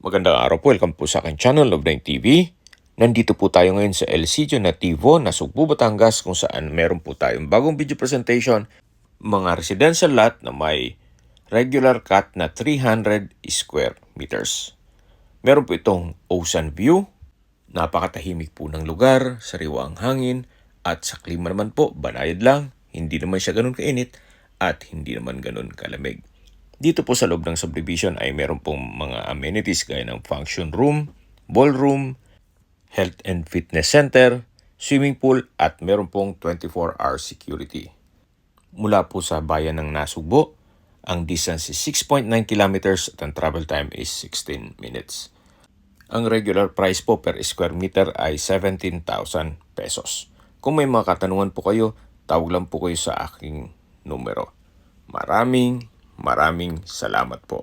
Magandang araw po, welcome po sa aking channel, Love9 TV. Nandito po tayo ngayon sa El Sitio Nativo, Nasugbu, Batangas, kung saan meron po tayong bagong video presentation, mga residential lot na may regular cut na 300 square meters. Meron po itong ocean view, napakatahimik po ng lugar, sariwa ang hangin, at sa klima naman po, banayad lang, hindi naman siya ganun kainit, at hindi naman ganun kalamig. Dito po sa loob ng subdivision ay meron pong mga amenities gaya ng function room, ballroom, health and fitness center, swimming pool at meron pong 24-hour security. Mula po sa bayan ng Nasugbu, ang distance is 6.9 kilometers at ang travel time is 16 minutes. Ang regular price po per square meter ay 17,000 pesos. Kung may mga katanungan po kayo, tawag lang po kayo sa aking numero. Maraming salamat po.